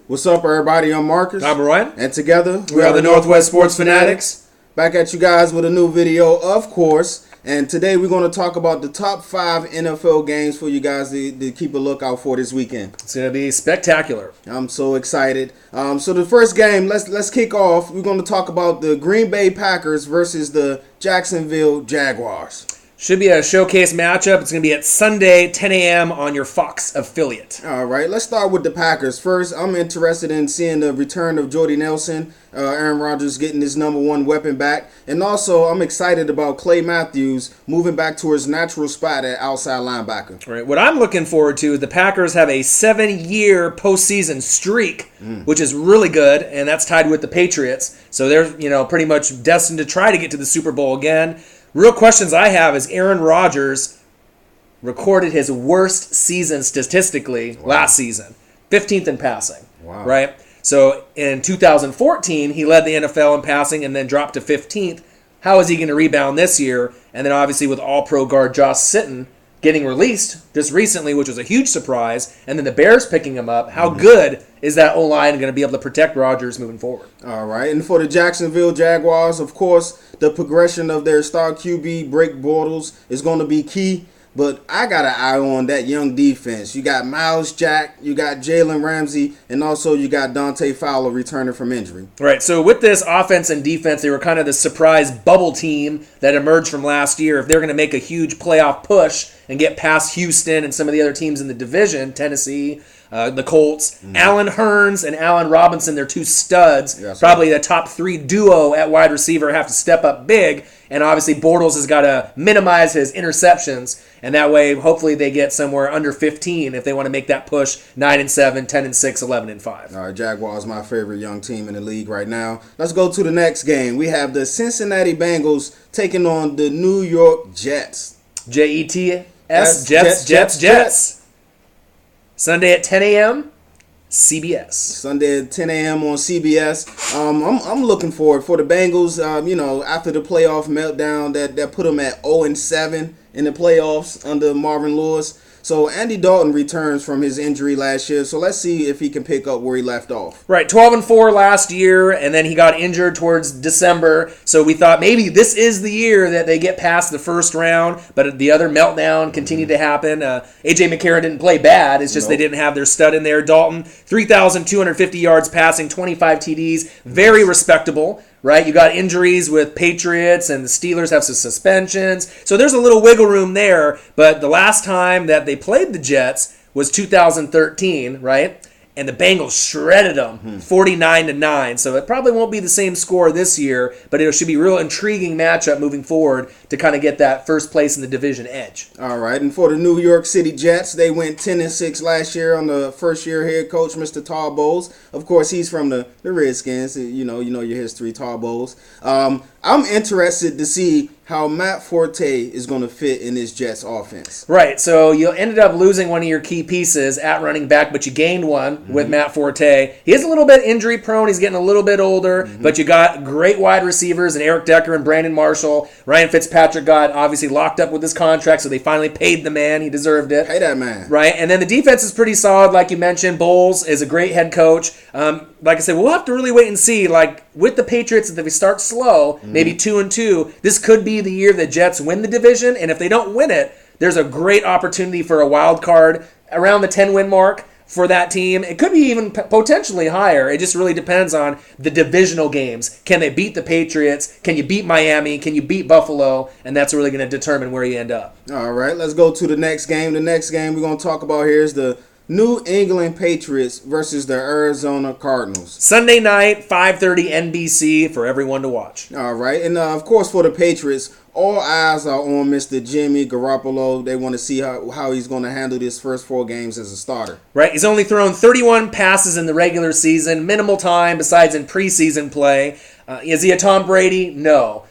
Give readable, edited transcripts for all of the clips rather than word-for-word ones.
What's up, everybody? I'm Marcus. I'm Ryan. And together, we are the Northwest Sports Fanatics. Back at you guys with a new video, of course. And today we're going to talk about the top 5 NFL games for you guys to keep a lookout for this weekend. It's going to be spectacular. I'm so excited. So the first game, let's kick off. We're going to talk about the Green Bay Packers versus the Jacksonville Jaguars. Should be a showcase matchup. It's going to be at Sunday, 10 a.m. on your Fox affiliate. All right, let's start with the Packers. First, I'm interested in seeing the return of Jordy Nelson, Aaron Rodgers getting his number one weapon back. And also, I'm excited about Clay Matthews moving back to his natural spot at outside linebacker. All right, what I'm looking forward to is the Packers have a 7-year postseason streak, which is really good, and that's tied with the Patriots. So they're pretty much destined to try to get to the Super Bowl again. Real questions I have is Aaron Rodgers recorded his worst season statistically last season, 15th in passing, right? So in 2014, he led the NFL in passing and then dropped to 15th. How is he going to rebound this year? And then obviously with All-Pro guard Josh Sitton getting released just recently, which was a huge surprise, and then the Bears picking him up, how good is that O-line going to be able to protect Rodgers moving forward? All right, and for the Jacksonville Jaguars, of course, the progression of their star QB, Blake Bortles, is going to be key. But I got an eye on that young defense. You got Miles Jack, you got Jalen Ramsey, and also you got Dante Fowler returning from injury. Right, so with this offense and defense, they were kind of the surprise bubble team that emerged from last year. If they're going to make a huge playoff push and get past Houston and some of the other teams in the division, Tennessee, the Colts, Allen Hurns and Allen Robinson, they're two studs. Yes, probably the top 3 duo at wide receiver, have to step up big. And obviously Bortles has got to minimize his interceptions. And that way, hopefully they get somewhere under 15 if they want to make that push 9-7, 10-6, 11-5. All right, Jaguars, my favorite young team in the league right now. Let's go to the next game. We have the Cincinnati Bengals taking on the New York Jets. Jets, Jets. Sunday at 10 a.m., CBS. Sunday at 10 a.m. on CBS. I'm looking forward for the Bengals. After the playoff meltdown that put them at 0-7 in the playoffs under Marvin Lewis. So Andy Dalton returns from his injury last year. So let's see if he can pick up where he left off. Right, 12-4 last year, and then he got injured towards December. So we thought maybe this is the year that they get past the first round, but the other meltdown continued to happen. A.J. McCarron didn't play bad. It's just they didn't have their stud in there. Dalton, 3,250 yards passing, 25 TDs, very respectable. Right, you got injuries with Patriots and the Steelers have some suspensions. So there's a little wiggle room there. But the last time that they played the Jets was 2013, right? And the Bengals shredded them 49-9. So it probably won't be the same score this year, but it should be a real intriguing matchup moving forward to kind of get that first place in the division edge. All right, and for the New York City Jets, they went 10-6 last year on the first-year head coach, Mr. Todd Bowles. Of course, he's from the Redskins. You know your history, Todd Bowles. I'm interested to see how Matt Forte is going to fit in this Jets offense. Right, so you ended up losing one of your key pieces at running back, but you gained one with Matt Forte. He is a little bit injury prone. He's getting a little bit older, but you got great wide receivers in Eric Decker and Brandon Marshall. Ryan Fitzpatrick got obviously locked up with his contract, so they finally paid the man. He deserved it. Pay that man. Right, and then the defense is pretty solid, like you mentioned. Bowles is a great head coach. Like I said, we'll have to really wait and see. Like with the Patriots, if they start slow, maybe 2-2, this could be the year the Jets win the division. And if they don't win it, there's a great opportunity for a wild card around the 10-win mark for that team. It could be even potentially higher. It just really depends on the divisional games. Can they beat the Patriots? Can you beat Miami? Can you beat Buffalo? And that's really going to determine where you end up. All right, let's go to the next game. The next game we're going to talk about here is the New England Patriots versus the Arizona Cardinals. Sunday night, 5:30 NBC for everyone to watch. All right. And, of course, for the Patriots, all eyes are on Mr. Jimmy Garoppolo. They want to see how he's going to handle his first 4 games as a starter. Right. He's only thrown 31 passes in the regular season, minimal time besides in preseason play. Is he a Tom Brady? No.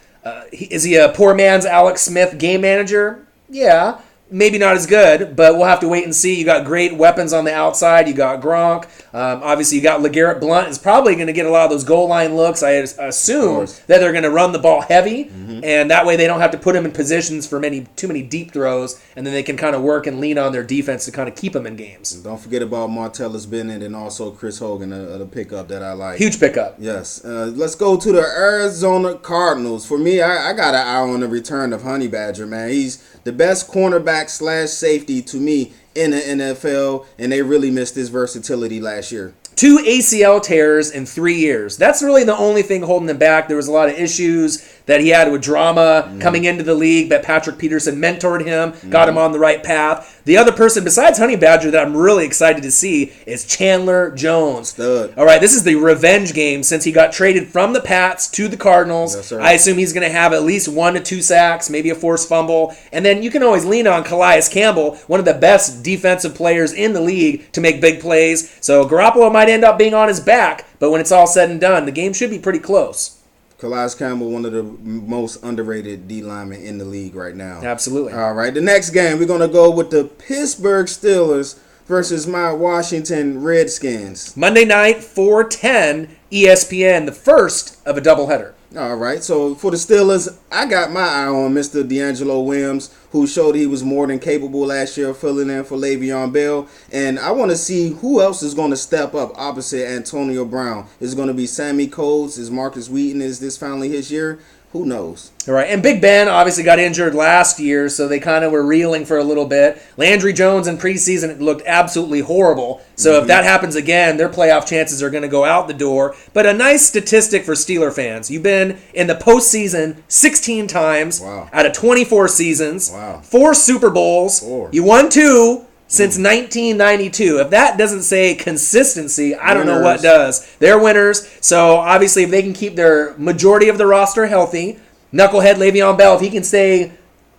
Is he a poor man's Alex Smith game manager? Yeah. maybe not as good, but we'll have to wait and see. You got great weapons on the outside. You got Gronk. Obviously, you got LeGarrette Blount is probably going to get a lot of those goal line looks. I assume that they're going to run the ball heavy, and that way they don't have to put him in positions for too many deep throws, and then they can kind of work and lean on their defense to kind of keep them in games. Don't forget about Martellus Bennett and also Chris Hogan, the pickup that I like. Huge pickup. Yes. Let's go to the Arizona Cardinals. For me, I got an eye on the return of Honey Badger, man. He's the best cornerback / safety to me in the NFL, and they really missed his versatility last year. 2 ACL tears in 3 years. That's really the only thing holding him back. There was a lot of issues that he had with drama coming into the league, but Patrick Peterson mentored him, got him on the right path. The other person besides Honey Badger that I'm really excited to see is Chandler Jones. Stud. All right, this is the revenge game since he got traded from the Pats to the Cardinals. Yes, sir. I assume he's going to have at least 1 to 2 sacks, maybe a forced fumble. And then you can always lean on Calais Campbell, one of the best defensive players in the league, to make big plays. So Garoppolo might end up being on his back, but when it's all said and done, the game should be pretty close. Calais Campbell, one of the most underrated D linemen in the league right now. Absolutely. All right, the next game, we're going to go with the Pittsburgh Steelers versus my Washington Redskins. Monday night, 4:10, ESPN, the first of a doubleheader. All right, so for the Steelers, I got my eye on Mr. D'Angelo Williams, who showed he was more than capable last year of filling in for Le'Veon Bell. And I want to see who else is going to step up opposite Antonio Brown. Is it going to be Sammy Coates? Is Marcus Wheaton? Is this finally his year? Who knows? All right, and Big Ben obviously got injured last year, so they kind of were reeling for a little bit. Landry Jones in preseason looked absolutely horrible. So if that happens again, their playoff chances are going to go out the door. But a nice statistic for Steeler fans. You've been in the postseason 16 times out of 24 seasons. 4 Super Bowls. 4. You won 2. Since 1992. If that doesn't say consistency, I don't know what does. They're winners. So obviously if they can keep their majority of the roster healthy, knucklehead Le'Veon Bell, if he can stay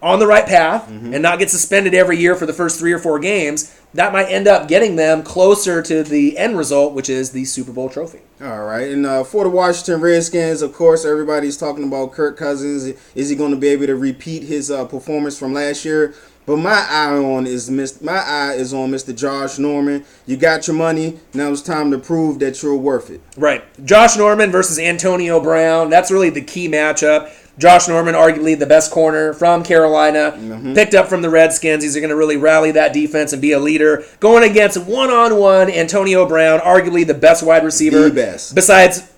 on the right path and not get suspended every year for the first 3 or 4 games, that might end up getting them closer to the end result, which is the Super Bowl trophy. All right, and for the Washington Redskins, of course, everybody's talking about Kirk Cousins. Is he going to be able to repeat his performance from last year? But my eye is on Mr. Josh Norman. You got your money. Now it's time to prove that you're worth it. Right. Josh Norman versus Antonio Brown. That's really the key matchup. Josh Norman, arguably the best corner from Carolina, picked up from the Redskins. He's going to really rally that defense and be a leader. Going against one-on-one Antonio Brown, arguably the best wide receiver. The best. Besides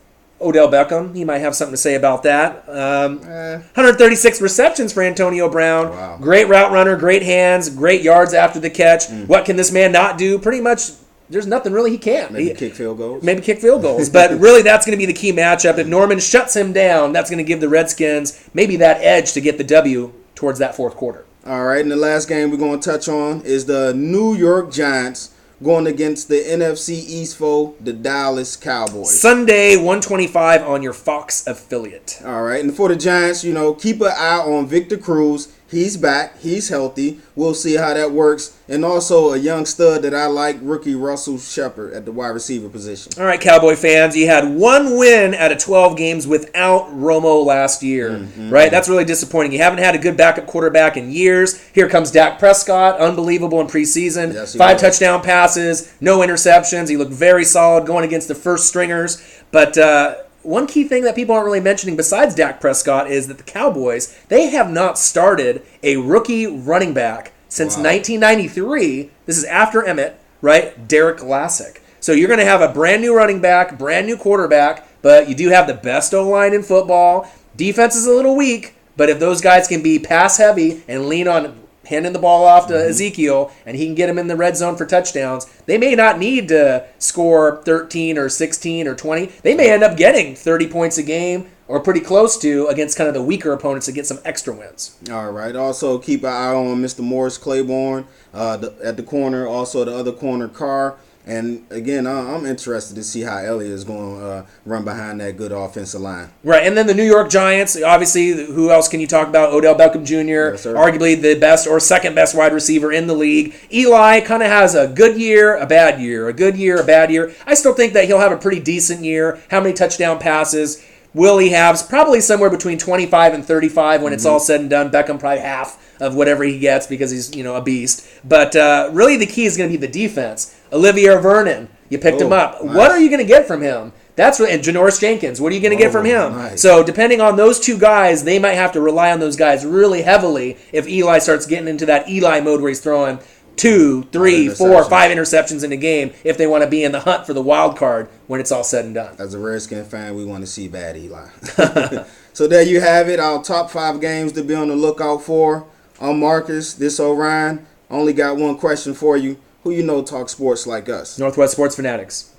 Odell Beckham. He might have something to say about that. 136 receptions for Antonio Brown. Wow. Great route runner, great hands, great yards after the catch. What can this man not do? Pretty much there's nothing really he can't. Maybe kick field goals. But really that's going to be the key matchup. If Norman shuts him down, that's going to give the Redskins maybe that edge to get the W towards that fourth quarter. All right, and the last game we're going to touch on is the New York Giants going against the NFC East foe, the Dallas Cowboys. Sunday, 125 on your Fox affiliate. All right, and for the Giants, keep an eye on Victor Cruz. He's back. He's healthy. We'll see how that works. And also a young stud that I like, rookie Russell Shepard at the wide receiver position. All right, Cowboy fans, you had 1 win out of 12 games without Romo last year, right? That's really disappointing. You haven't had a good backup quarterback in years. Here comes Dak Prescott, unbelievable in preseason. Yes, 5 touchdown passes, no interceptions. He looked very solid going against the first stringers. But one key thing that people aren't really mentioning besides Dak Prescott is that the Cowboys, they have not started a rookie running back since 1993. This is after Emmett, right? Derek Lassick. So you're going to have a brand new running back, brand new quarterback, but you do have the best O-line in football. Defense is a little weak, but if those guys can be pass heavy and lean on handing the ball off to Ezekiel, and he can get him in the red zone for touchdowns, they may not need to score 13 or 16 or 20. They may end up getting 30 points a game or pretty close to against kind of the weaker opponents to get some extra wins. All right. Also, keep an eye on Mr. Morris Claiborne at the corner. Also, the other corner, Carr. And again, I'm interested to see how Elliott is going to run behind that good offensive line. Right, and then the New York Giants, obviously, who else can you talk about? Odell Beckham Jr., Yes, sir. arguably the best or second best wide receiver in the league. Eli kind of has a good year, a bad year, a good year, a bad year. I still think that he'll have a pretty decent year. How many touchdown passes will he have? Probably somewhere between 25 and 35 when it's all said and done. Beckham probably half. of whatever he gets because he's a beast. But really, the key is going to be the defense. Olivier Vernon, you picked him up. Nice. What are you going to get from him? And Janoris Jenkins, what are you going to get from him? Nice. So depending on those two guys, they might have to rely on those guys really heavily if Eli starts getting into that Eli mode where he's throwing 2, 3, 4, 5 interceptions in a game if they want to be in the hunt for the wild card when it's all said and done. As a Redskin fan, we want to see bad Eli. So there you have it, our top 5 games to be on the lookout for. I'm Marcus, this Orion. Only got one question for you. Who you know talk sports like us? Northwest Sports Fanatics.